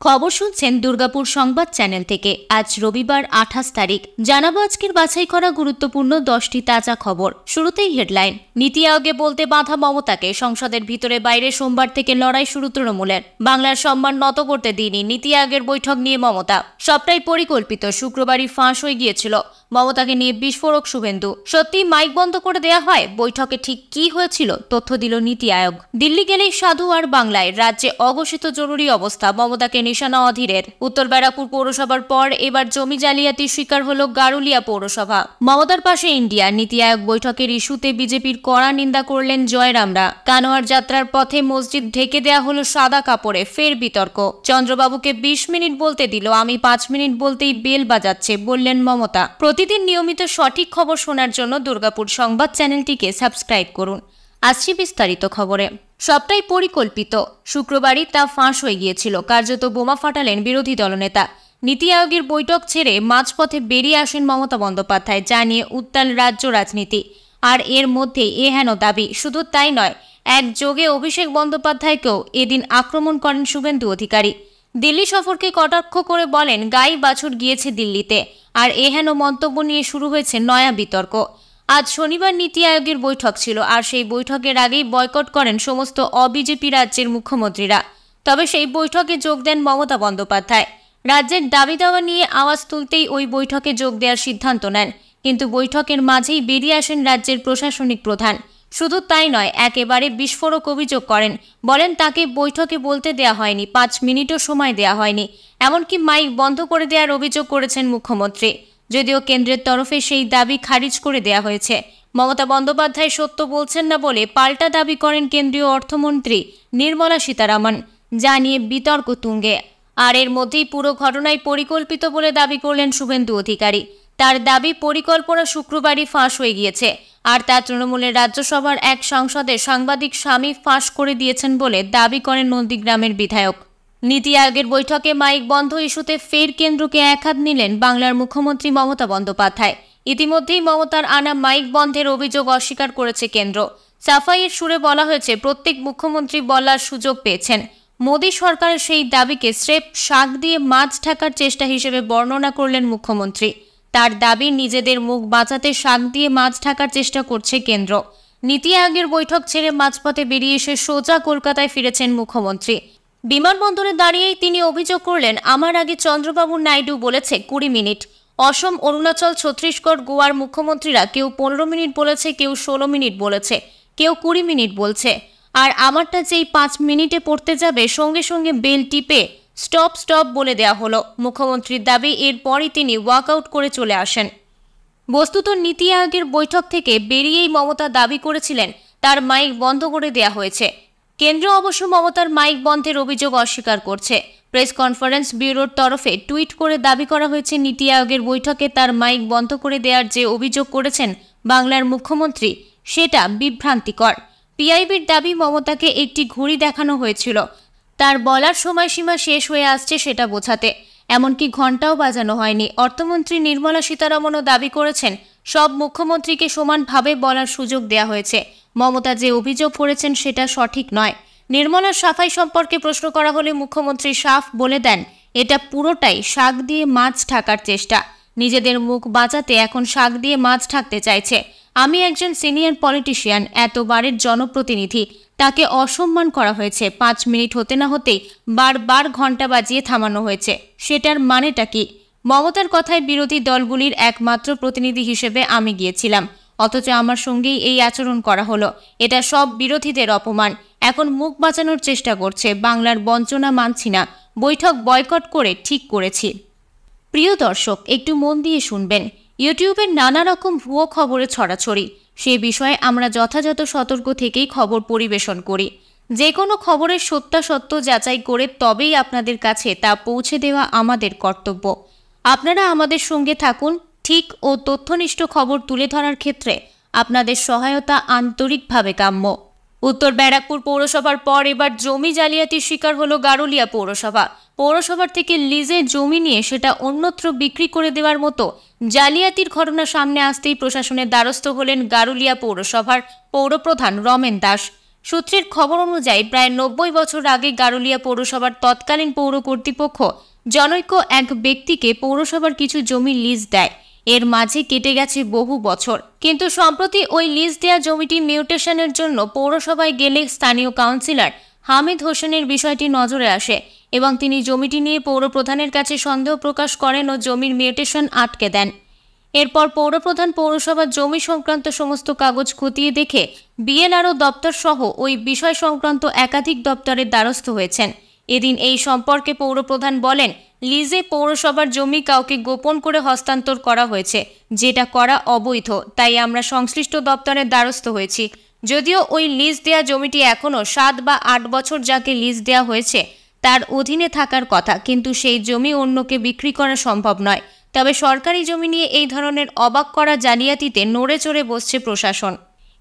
খবর শুনছেন দুর্গাপুর সংবাদ চ্যানেল থেকে। আজ রবিবার 28 তারিখ। জানাবো আজকের বাছাই করা গুরুত্বপূর্ণ 10টি তাজা খবর। শুরুতেই হেডলাইন। নীতি আয়োগে বলতে বাধা মমতাকে, সংসদের ভিতরে বাইরে সোমবার থেকে লড়াই শুরু তৃণমূলের। বাংলার সম্মান নত করতে দিইনি নীতি আয়োগের বৈঠক নিয়ে মমতা। সবটাই পরিকল্পিত, শুক্রবারই ফাঁস হয়ে গিয়েছিল। মমতাকে নিয়ে বিস্ফোরক শুভেন্দু। সত্যি মাইক বন্ধ করে দেয়া হয়? বৈঠকে ঠিক কি হয়েছিল তথ্য দিল নীতি আয়োগ। দিল্লি গেলেই সাধু আর বাংলায়, রাজ্যে অঘোষিত জরুরি অবস্থা, মমতাকে নিশানা অধীরের। উত্তর ব্যারাকপুর পৌরসভার পর এবার জমি জালিয়াতির শিকার হল গারুলিয়া পৌরসভা। মমতার পাশে ইন্ডিয়া। নীতি আয়োগ বৈঠকের ইস্যুতে বিজেপির কড়া নিন্দা করলেন জয়রামরা। কানোয়ার যাত্রার পথে মসজিদ ঢেকে দেয়া হলো সাদা কাপড়ে, ফের বিতর্ক। চন্দ্রবাবুকে 20 মিনিট বলতে দিল, আমি 5 মিনিট বলতেই বেল বাজাচ্ছে, বললেন মমতা। প্রতিদিন নিয়মিত সঠিক খবর শোনার জন্য দুর্গাপুর সংবাদ চ্যানেলটিকে সাবস্ক্রাইব করুন। আসছি বিস্তারিত খবরে। সবটাই পরিকল্পিত, শুক্রবারই তা ফাঁস হয়ে গিয়েছিল। কার্যত বোমা ফাটালেন বিরোধী দলনেতা। নীতি আয়োগের বৈঠক ছেড়ে মাঝপথে বেরিয়ে আসেন মমতা বন্দ্যোপাধ্যায়, যা নিয়ে উত্তাল রাজ্য রাজনীতি। আর এর মধ্যেই এহেন দাবি। শুধু তাই নয়, একযোগে অভিষেক বন্দ্যোপাধ্যায়কেও এদিন আক্রমণ করেন শুভেন্দু অধিকারী। দিল্লি সফরকে কটাক্ষ করে বলেন, গাই বাছুর গিয়েছে দিল্লিতে। আর এহেন মন্তব্য নিয়ে শুরু হয়েছে নয়া বিতর্ক। আজ শনিবার নীতি আয়োগের বৈঠক ছিল, আর সেই বৈঠকের আগেই বয়কট করেন সমস্ত অবিজেপি রাজ্যের মুখ্যমন্ত্রীরা। তবে সেই বৈঠকে যোগ দেন মমতা বন্দ্যোপাধ্যায়। রাজ্যের দাবি দাওয়া নিয়ে আওয়াজ তুলতেই ওই বৈঠকে যোগ দেওয়ার সিদ্ধান্ত নেন। কিন্তু বৈঠকের মাঝেই বেরিয়ে আসেন রাজ্যের প্রশাসনিক প্রধান। শুধু তাই নয়, একেবারে বিস্ফোরক অভিযোগ করেন। বলেন তাকে বৈঠকে বলতে দেয়া হয়নি, 5 মিনিটও সময় দেয়া হয়নি। এমনকি মাইক বন্ধ করে দেওয়ার অভিযোগ করেছেন মুখ্যমন্ত্রী। যদিও কেন্দ্রের তরফে সেই দাবি খারিজ করে দেয়া হয়েছে। মমতা বন্দ্যোপাধ্যায় সত্য বলছেন না বলে পাল্টা দাবি করেন কেন্দ্রীয় অর্থমন্ত্রী নির্মলা সীতারামন, যা নিয়ে বিতর্ক তুঙ্গে। আর এর মধ্যেই পুরো ঘটনায় পরিকল্পিত বলে দাবি করলেন শুভেন্দু অধিকারী। তার দাবি, পরিকল্পনা শুক্রবারই ফাঁস হয়ে গিয়েছে। আর তা তৃণমূলের রাজ্যসভার এক সাংসদের সাংবাদিক স্বামী ফাঁস করে দিয়েছেন বলে দাবি করেন নন্দীগ্রামের বিধায়ক। নীতি আয়োগের বৈঠকে মাইক বন্ধ ইস্যুতে ফের কেন্দ্রকে একহাত নিলেন বাংলার মুখ্যমন্ত্রী মমতা বন্দ্যোপাধ্যায়। ইতিমধ্যেই মমতার আনা মাইক বন্ধের অভিযোগ অস্বীকার করেছে কেন্দ্র। সাফাইয়ের সুরে বলা হয়েছে, প্রত্যেক মুখ্যমন্ত্রী বলার সুযোগ পেয়েছেন। মোদী সরকারের সেই দাবিকে স্রেফ শাক দিয়ে মাছ ঢাকার চেষ্টা হিসেবে বর্ণনা করলেন মুখ্যমন্ত্রী। তার দাবি, নিজেদের মুখ বাঁচাতে শাক দিয়ে মাছ ঢাকার চেষ্টা করছে কেন্দ্র। নীতি আয়োগের বৈঠক ছেড়ে মাঝপথে বেরিয়ে এসে সোজা কলকাতায় ফিরেছেন মুখ্যমন্ত্রী। বিমানবন্দরে দাঁড়িয়েই তিনি অভিযোগ করলেন, আমার আগে চন্দ্রবাবু নাইডু বলেছে 20 মিনিট। অসম, অরুণাচল, ছত্তিশগড়, গোয়ার মুখ্যমন্ত্রীরা কেউ 15 মিনিট বলেছে, কেউ 16 মিনিট বলেছে, কেউ 20 মিনিট বলছে। আর আমারটা যেই 5 মিনিটে পড়তে যাবে, সঙ্গে সঙ্গে বেল টিপে স্টপ স্টপ বলে দেয়া হলো। মুখ্যমন্ত্রীর দাবি, এরপরই তিনি ওয়াকআউট করে চলে আসেন। বস্তুত নীতি আয়োগের বৈঠক থেকে বেরিয়েই মমতা দাবি করেছিলেন তার মাইক বন্ধ করে দেয়া হয়েছে। কেন্দ্র অবশ্য মমতার মাইক বন্ধের অভিযোগ অস্বীকার করছে। প্রেস কনফারেন্স ব্যুরোর তরফে টুইট করে দাবি করা হয়েছে, নীতি আয়োগের বৈঠকে তার মাইক বন্ধ করে দেওয়ার যে অভিযোগ করেছেন বাংলার মুখ্যমন্ত্রী, সেটা বিভ্রান্তিকর। পিআইবির দাবি, মমতাকে একটি ঘড়ি দেখানো হয়েছিল তার বলার সময়সীমা শেষ হয়ে আসছে সেটা বোঝাতে। এমনকি ঘণ্টাও বাজানো হয়নি। অর্থমন্ত্রী নির্মলা সীতারামনও দাবি করেছেন, সব মুখ্যমন্ত্রীকে সমানভাবে বলার সুযোগ দেয়া হয়েছে। মমতা যে অভিযোগ করেছেন সেটা সঠিক নয়। নির্মলার সাফাই সম্পর্কে প্রশ্ন করা হলে মুখ্যমন্ত্রী সাফ বলে দেন, এটা পুরোটাই শাক দিয়ে মাছ ঢাকার চেষ্টা। নিজেদের মুখ বাঁচাতে এখন শাক দিয়ে মাছ ঢাকতে চাইছে। আমি একজন সিনিয়র পলিটিশিয়ান, এতবারের জনপ্রতিনিধি, তাকে অসম্মান করা হয়েছে। 5 মিনিট হতে না হতেই বারবার ঘণ্টা বাজিয়ে থামানো হয়েছে। সেটার মানেটা কি? মমতার কথায় বিরোধী দলগুলির একমাত্র প্রতিনিধি হিসেবে আমি গিয়েছিলাম, অথচ আমার সঙ্গেই এই আচরণ করা হলো। এটা সব বিরোধীদের অপমান। এখন মুখ বাঁচানোর চেষ্টা করছে। বাংলার বঞ্চনা মানছি না। বৈঠক বয়কট করে ঠিক করেছি। প্রিয় দর্শক, একটু মন দিয়ে শুনবেন। ইউটিউবের নানা রকম ভুয়ো খবরে ছড়াছড়ি, সে বিষয়ে আমরা যথাযথ সতর্ক থেকেই খবর পরিবেশন করি। যে কোনো খবরের সত্যাসত্য যাচাই করে তবেই আপনাদের কাছে তা পৌঁছে দেওয়া আমাদের কর্তব্য। আপনারা আমাদের সঙ্গে থাকুন। ঠিক ও তথ্যনিষ্ঠ খবর তুলে ধরার ক্ষেত্রে আপনাদের সহায়তা আন্তরিকভাবে কাম্য। উত্তর ব্যারাকপুর পৌরসভার পর এবার জমি জালিয়াতির শিকার হলো গারুলিয়া পৌরসভা। পৌরসভার থেকে লিজে জমি নিয়ে সেটা অন্যত্র বিক্রি করে দেওয়ার মতো জালিয়াতির ঘটনা সামনে আসতেই প্রশাসনের দ্বারস্থ হলেন গারুলিয়া পৌরসভার পৌরপ্রধান রমেন দাস। সূত্রের খবর অনুযায়ী প্রায় 90 বছর আগে গারুলিয়া পৌরসভার তৎকালীন পৌর কর্তৃপক্ষ জনৈক এক ব্যক্তিকে পৌরসভার কিছু জমি লিজ দেয়। এর মাঝে কেটে গেছে বহু বছর, কিন্তু সম্প্রতি ওই লিজ দেওয়া জমিটি মিউটেশনের জন্য পৌরসভায় গেলে স্থানীয় কাউন্সিলর হামিদ হোসেনের বিষয়টি নজরে আসে এবং তিনি জমিটি নিয়ে পৌর প্রধানের কাছে সন্দেহ প্রকাশ করেন ও জমির মিউটেশন আটকে দেন। এরপর পৌরপ্রধান পৌরসভার জমি সংক্রান্ত সমস্ত কাগজ খতিয়ে দেখে বিএলআরও দপ্তর সহ ওই বিষয় সংক্রান্ত একাধিক দপ্তরের দ্বারস্থ হয়েছেন। এদিন এই সম্পর্কে পৌরপ্রধান বলেন, লিজে পৌরসভার জমি কাউকে গোপন করে হস্তান্তর করা হয়েছে, যেটা করা অবৈধ, তাই আমরা সংশ্লিষ্ট দপ্তরের দ্বারস্থ হয়েছি। যদিও ওই লিজ দেয়া জমিটি এখনও 7 বা 8 বছর যাকে লিজ দেওয়া হয়েছে তার অধীনে থাকার কথা, কিন্তু সেই জমি অন্যকে বিক্রি করা সম্ভব নয়। তবে সরকারি জমি নিয়ে এই ধরনের অবাক করা জালিয়াতিতে নড়ে চড়ে বসছে প্রশাসন।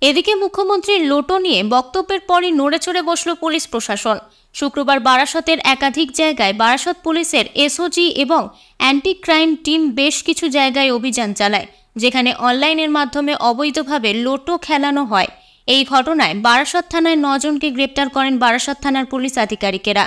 এদিকে মুখ্যমন্ত্রীর লোটো নিয়ে বক্তব্যের পরই নড়ে চড়ে বসল পুলিশ প্রশাসন। শুক্রবার বারাসতের একাধিক জায়গায় বারাসত পুলিশের এসওজি এবং অ্যান্টি ক্রাইম টিম বেশ কিছু জায়গায় অভিযান চালায়, যেখানে অনলাইনের মাধ্যমে অবৈধভাবে লোটো খেলানো হয়। এই ঘটনায় বারাসত থানায় 9 জনকে গ্রেপ্তার করেন বারাসত থানার পুলিশ আধিকারিকেরা।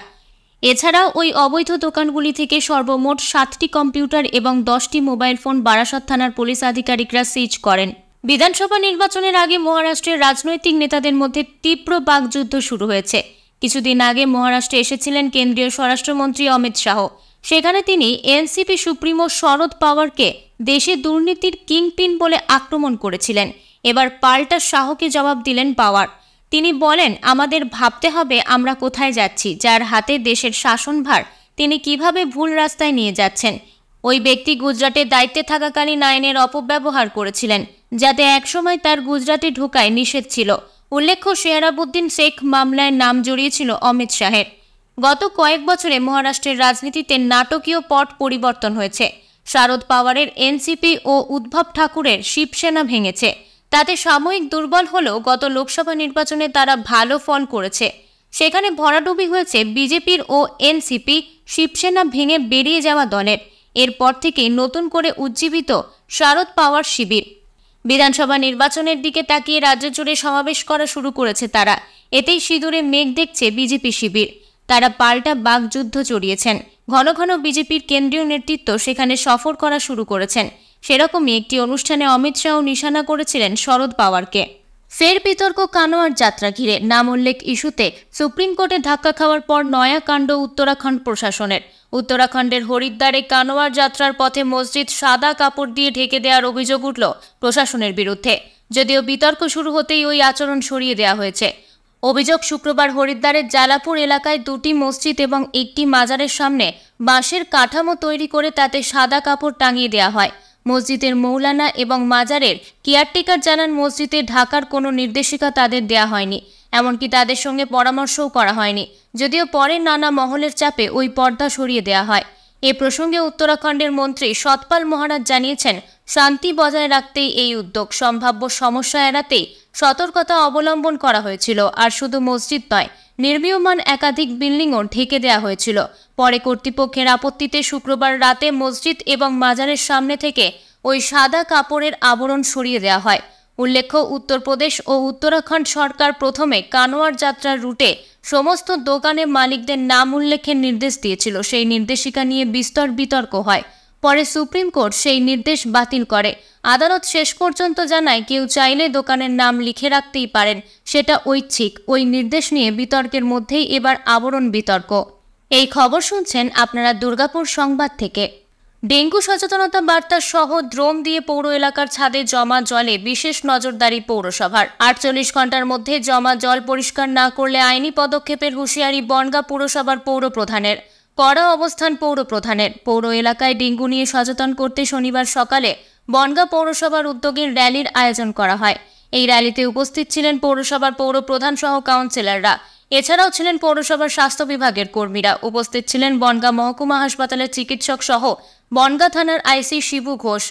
এছাড়াও ওই অবৈধ দোকানগুলি থেকে সর্বমোট 7টি কম্পিউটার এবং 10টি মোবাইল ফোন বারাসত থানার পুলিশ আধিকারিকরা সিজ করেন। বিধানসভা নির্বাচনের আগে মহারাষ্ট্রের রাজনৈতিক নেতাদের মধ্যে তীব্র বাকযুদ্ধ শুরু হয়েছে। কিছুদিন আগে মহারাষ্ট্রে এসেছিলেন কেন্দ্রীয় স্বরাষ্ট্রমন্ত্রী অমিত শাহ। সেখানে তিনি এনসিপি সুপ্রিমো শরদ পাওয়ারকে দেশে দুর্নীতির কিংপিন বলে আক্রমণ করেছিলেন। এবার পাল্টা শাহকে জবাব দিলেন পাওয়ার। তিনি বলেন, আমাদের ভাবতে হবে আমরা কোথায় যাচ্ছি। যার হাতে দেশের শাসনভার তিনি কিভাবে ভুল রাস্তায় নিয়ে যাচ্ছেন। ওই ব্যক্তি গুজরাটে দায়িত্বে থাকাকালীন আইনের অপব্যবহার করেছিলেন, যাতে একসময় তার গুজরাটে ঢোকায় নিষেধ ছিল। উল্লেখ্য, শেহরাবুদ্দিন শেখ মামলায় নাম জড়িয়েছিল অমিত শাহের। গত কয়েক বছরে মহারাষ্ট্রের রাজনীতিতে নাটকীয় পট পরিবর্তন হয়েছে। শারদ পাওয়ারের এনসিপি ও উদ্ধব ঠাকুরের শিবসেনা ভেঙেছে। তাতে সাময়িক দুর্বল হলেও গত লোকসভা নির্বাচনে তারা ভালো ফল করেছে। সেখানে ভরাডুবি হয়েছে বিজেপির ও এনসিপি শিবসেনা ভেঙে বেরিয়ে যাওয়া দলের। এরপর থেকেই নতুন করে উজ্জীবিত শারদ পাওয়ার শিবির। বিধানসভা নির্বাচনের দিকে তাকিয়ে রাজ্য জুড়ে সমাবেশ করা শুরু করেছে তারা। এতেই সিঁদুরে মেঘ দেখছে বিজেপি শিবির। তারা পাল্টা বাকযুদ্ধ জড়িয়েছেন। ঘন ঘন বিজেপির কেন্দ্রীয় নেতৃত্ব সেখানে সফর করা শুরু করেছেন। সেরকমই একটি অনুষ্ঠানে অমিত শাহ নিশানা করেছিলেন শরদ পাওয়ারকে। ফের বিতর্ক কানোয়ার যাত্রা ঘিরে। নাম উল্লেখ ইস্যুতে সুপ্রিম কোর্টে ধাক্কা খাওয়ার পর নয়া কাণ্ড উত্তরাখণ্ড প্রশাসনের। উত্তরাখণ্ডের হরিদ্বারে কানোয়ার যাত্রার পথে মসজিদ সাদা কাপড় দিয়ে ঢেকে দেওয়ার অভিযোগ উঠল প্রশাসনের বিরুদ্ধে। যদিও বিতর্ক শুরু হতেই ওই আচরণ সরিয়ে দেওয়া হয়েছে। অভিযোগ, শুক্রবার হরিদ্বারের জালাপুর এলাকায় 2টি মসজিদ এবং একটি মাজারের সামনে বাঁশের কাঠামো তৈরি করে তাতে সাদা কাপড় টাঙিয়ে দেওয়া হয়। মসজিদের মৌলানা এবং মাজারের কেয়ারটেকার জানান, মসজিদে ঢাকার কোনো নির্দেশিকা তাদের দেয়া হয়নি, এমনকি তাদের সঙ্গে পরামর্শও করা হয়নি। যদিও পরে নানা মহলের চাপে ওই পর্দা সরিয়ে দেওয়া হয়। এ প্রসঙ্গে উত্তরাখণ্ডের মন্ত্রী সতপাল মহারাজ জানিয়েছেন, শান্তি বজায় রাখতেই এই উদ্যোগ। সম্ভাব্য সমস্যা এড়াতেই সতর্কতা অবলম্বন করা হয়েছিল। আর শুধু মসজিদ নয়, নির্মীয়মান একাধিক বিল্ডিংও ঢেকে দেওয়া হয়েছিল। পরে কর্তৃপক্ষের আপত্তিতে শুক্রবার রাতে মসজিদ এবং মাজারের সামনে থেকে ওই সাদা কাপড়ের আবরণ সরিয়ে দেওয়া হয়। উল্লেখ্য, উত্তরপ্রদেশ ও উত্তরাখণ্ড সরকার প্রথমে কানোয়ার যাত্রার রুটে সমস্ত দোকানের মালিকদের নাম উল্লেখের নির্দেশ দিয়েছিল। সেই নির্দেশিকা নিয়ে বিস্তর বিতর্ক হয়। পরে সুপ্রিম কোর্ট সেই নির্দেশ বাতিল করে। আদালত শেষ পর্যন্ত জানায়, কেউ চাইলে দোকানের নাম লিখে রাখতেই পারেন, সেটা ঐচ্ছিক। ওই নির্দেশ নিয়ে বিতর্কের মধ্যেই এবার আবরণ বিতর্ক। এই খবর শুনছেন আপনারা দুর্গাপুর সংবাদ থেকে। ডেঙ্গু সচেতনতা বার্তা সহ ড্রোন দিয়ে পৌর এলাকার ছাদে জমা জলে বিশেষ নজরদারি পৌরসভার। 48 ঘন্টার মধ্যে জমা জল পরিষ্কার না করলে আইনি পদক্ষেপের হুঁশিয়ারি বনগাঁ পুরসভার পৌর প্রধানের। কড়া অবস্থান পৌর প্রধানের। পৌর এলাকায় ডেঙ্গু নিয়ে সচেতন করতে শনিবার সকালে বনগাঁ পৌরসভার উদ্যোগে র্যালির আয়োজন করা হয়। এই র্যালিতে উপস্থিত ছিলেন পৌরসভার পৌর প্রধান সহ কাউন্সিলররা। এছাড়াও ছিলেন পৌরসভার স্বাস্থ্য বিভাগের কর্মীরা। উপস্থিত ছিলেন বনগাঁ মহকুমা হাসপাতালের চিকিৎসক সহ বনগাঁ থানার আইসি শিবু ঘোষ।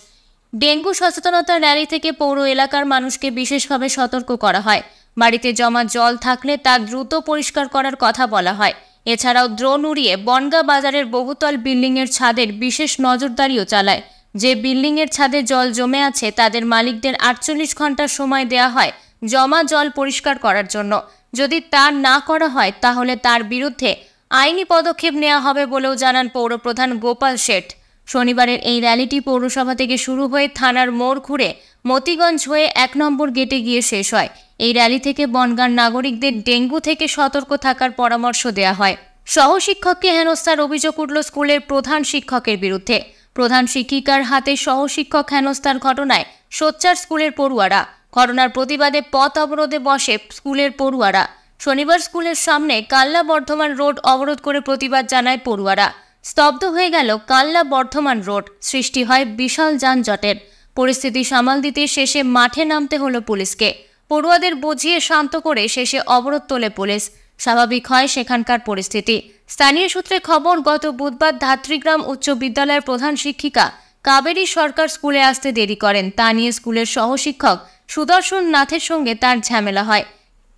ডেঙ্গু সচেতনতা র্যালি থেকে পৌর এলাকার মানুষকে বিশেষভাবে সতর্ক করা হয়। বাড়িতে জমা জল থাকলে তা দ্রুত পরিষ্কার করার কথা বলা হয়। এছাড়াও ড্রোন উড়িয়ে বনগাঁ বাজারের বহুতল বিল্ডিংয়ের ছাদের বিশেষ নজরদারিও চালায়। যে বিল্ডিংয়ের ছাদে জল জমে আছে তাদের মালিকদের 48 ঘন্টার সময় দেওয়া হয় জমা জল পরিষ্কার করার জন্য। যদি তা না করা হয় তাহলে তার বিরুদ্ধে আইনি পদক্ষেপ নেওয়া হবে বলেও জানান পৌরপ্রধান গোপাল শেঠ। শনিবারের এই র্যালিটি পৌরসভা থেকে শুরু হয়ে থানার মোড় ঘুরে মতিগঞ্জ হয়ে 1 নম্বর গেটে গিয়ে শেষ হয়। এই র্যালি থেকে বনগাঁর নাগরিকদের ডেঙ্গু থেকে সতর্ক থাকার পরামর্শ দেওয়া হয়। সহশিক্ষককে হেনস্থার অভিযোগ উঠল স্কুলের প্রধান শিক্ষকের বিরুদ্ধে। প্রধান শিক্ষিকার হাতে সহশিক্ষক হেনস্থার ঘটনায় সোচ্চার স্কুলের পড়ুয়ারা। ঘটনার প্রতিবাদে পথ অবরোধে বসে স্কুলের পড়ুয়ারা। শনিবার স্কুলের সামনে কাল্লা বর্ধমান রোড অবরোধ করে প্রতিবাদ জানায় পড়ুয়ারা। স্তব্ধ হয়ে গেল কাল্লা বর্ধমান রোড, সৃষ্টি হয় বিশাল যানজটের। পরিস্থিতি সামাল দিতে শেষে মাঠে নামতে হলো পুলিশকে। পড়ুয়াদের বুঝিয়ে শান্ত করে শেষে অবরোধ তোলে পুলিশ। স্বাভাবিক হয় সেখানকার পরিস্থিতি। স্থানীয় সূত্রে খবর, গত বুধবার ধাত্রীগ্রাম উচ্চ বিদ্যালয়ের প্রধান শিক্ষিকা কাবেরী সরকার স্কুলে আসতে দেরি করেন। তা নিয়ে স্কুলের সহশিক্ষক সুদর্শন নাথের সঙ্গে তার ঝামেলা হয়।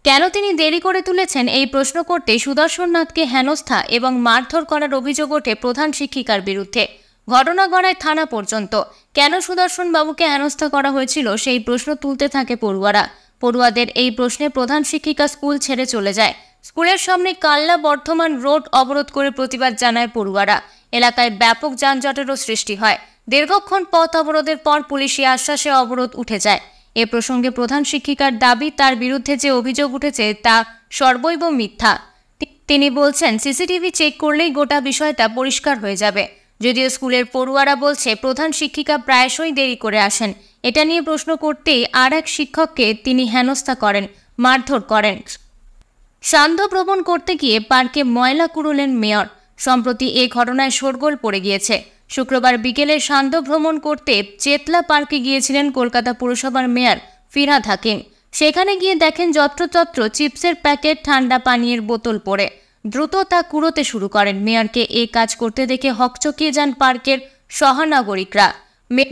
কেন তিনি দেরি করে তুলেছেন এই প্রশ্ন করতে সুদর্শন নাথকে হেনস্থা এবং মারধর করার অভিযোগ ওঠে প্রধান শিক্ষিকার বিরুদ্ধে। ঘটনা গড়ায় থানা পর্যন্ত। কেন সুদর্শন বাবুকে হেনস্থা করা হয়েছিল সেই প্রশ্ন তুলতে থাকে পড়ুয়ারা। পড়ুয়াদের এই প্রশ্নে প্রধান শিক্ষিকা স্কুল ছেড়ে চলে যায়। স্কুলের সামনে কাল্লা বর্ধমান রোড অবরোধ করে প্রতিবাদ জানায় পড়ুয়ারা। এলাকায় ব্যাপক যানজটেরও সৃষ্টি হয়। দীর্ঘক্ষণ পথ অবরোধের পর পুলিশি আশ্বাসে অবরোধ উঠে যায়। এ প্রসঙ্গে প্রধান শিক্ষিকার দাবি, তার বিরুদ্ধে যে অভিযোগ উঠেছে তা সর্বৈব মিথ্যা। তিনি বলছেন, সিসিটিভি চেক করলেই গোটা বিষয়টা পরিষ্কার হয়ে যাবে। যদিও স্কুলের পড়ুয়ারা বলছে প্রধান শিক্ষিকা প্রায়শই দেরি করে আসেন। এটা নিয়ে প্রশ্ন করতেই আর এক শিক্ষককে তিনি হেনস্থা করেন, মারধর করেন। সান্ধ্য ভ্রমণ করতে গিয়ে পার্কে ময়লা কুড়োলেন মেয়র। সম্প্রতি এ ঘটনায় শোরগোল পড়ে গিয়েছে। শুক্রবার বিকেলে সান্ধ্য ভ্রমণ করতে চেতলা পার্কে গিয়েছিলেন কলকাতা পুরসভার মেয়র ফিরহাদ হাকিম। সেখানে গিয়ে দেখেন যত্রতত্র চিপসের প্যাকেট, ঠান্ডা পানীয়ের বোতল পড়ে। দ্রুত তা কুড়োতে শুরু করেন। মেয়রকে এ কাজ করতে দেখে হকচকিয়ে যান পার্কের সহনাগরিকরা।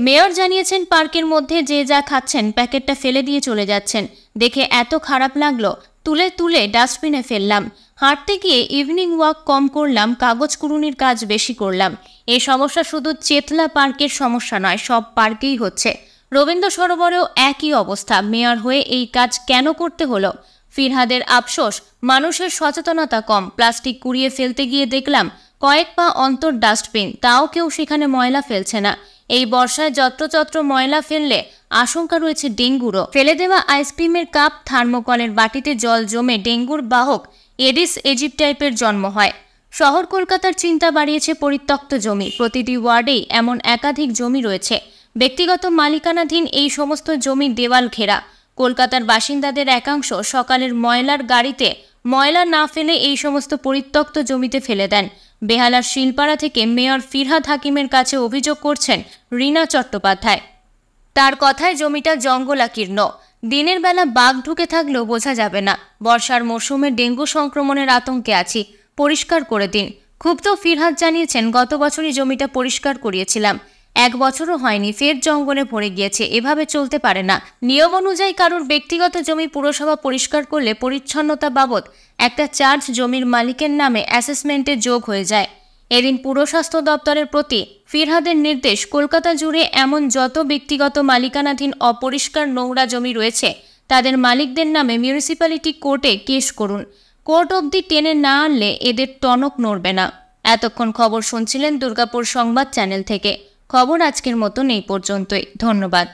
মেয়র জানিয়েছেন, পার্কের মধ্যে যে যা খাচ্ছেন প্যাকেটটা ফেলে দিয়ে চলে যাচ্ছেন। দেখে এত খারাপ লাগলো, তুলে তুলে ডাস্টবিনে ফেললাম। হাঁটতে গিয়ে ইভিনিং ওয়াক কম করলাম, কাগজ কুড়ুনির কাজ বেশি করলাম। এই সমস্যা শুধু চেতলা পার্কের সমস্যা নয়, সব পার্কেই হচ্ছে। রবীন্দ্র সরোবরেও একই অবস্থা। মেয়র হয়ে এই কাজ কেন করতে হলো? ফিরহাদের আফসোস, মানুষের সচেতনতা কম। প্লাস্টিক কুড়িয়ে ফেলতে গিয়ে দেখলাম কয়েক পা অন্তর ডাস্টবিন, তাও কেউ সেখানে ময়লা ফেলছে না। এই বর্ষায় যত্রতত্র ময়লা ফেললে আশঙ্কা রয়েছে ডেঙ্গুরও। ফেলে দেওয়া আইসক্রিমের কাপ, থার্মোকলের বাটিতে জল জমে ডেঙ্গুর বাহক এডিস ইজিপ্টাইপের জন্ম হয়। শহর কলকাতার চিন্তা বাড়িয়েছে পরিত্যক্ত জমি। প্রতিটি ওয়ার্ডেই এমন একাধিক জমি রয়েছে। ব্যক্তিগত মালিকানাধীন এই সমস্ত জমি দেওয়াল ঘেরা। কলকাতার বাসিন্দাদের একাংশ সকালের ময়লার গাড়িতে ময়লা না ফেলে এই সমস্ত পরিত্যক্ত জমিতে ফেলে দেন। বেহালার শিলপাড়া থেকে মেয়র ফিরহাদ হাকিমের কাছে অভিযোগ করছেন রীনা চট্টোপাধ্যায়। তার কথায় জমিটা জঙ্গলাকীর্ণ। দিনের বেলা বাঘ ঢুকে থাকলেও বোঝা যাবে না। বর্ষার মৌসুমে ডেঙ্গু সংক্রমণের আতঙ্কে আছি, পরিষ্কার করে দিন। ক্ষুব্ধ ফিরহাদ জানিয়েছেন, গত বছরই জমিটা পরিষ্কার করিয়েছিলাম, 1 বছরও হয়নি, ফের জঙ্গলে ভরে গিয়েছে। এভাবে চলতে পারে না। নিয়ম অনুযায়ী কারোর ব্যক্তিগত জমি পুরসভা পরিষ্কার করলে পরিচ্ছন্নতা বাবদ একটা চার্জ জমির মালিকের নামে অ্যাসেসমেন্টে যোগ হয়ে যায়। এদিন পুরস্বাস্থ্য দপ্তরের প্রতি ফিরহাদের নির্দেশ, কলকাতা জুড়ে এমন যত ব্যক্তিগত মালিকানাধীন অপরিষ্কার নোংরা জমি রয়েছে তাদের মালিকদের নামে মিউনিসিপ্যালিটি কোর্টে কেস করুন। কোর্ট অবধি টেনে না আনলে এদের টনক নড়বে না। এতক্ষণ খবর শুনছিলেন দুর্গাপুর সংবাদ চ্যানেল থেকে। খবর আজকের মতন এই পর্যন্তই। ধন্যবাদ।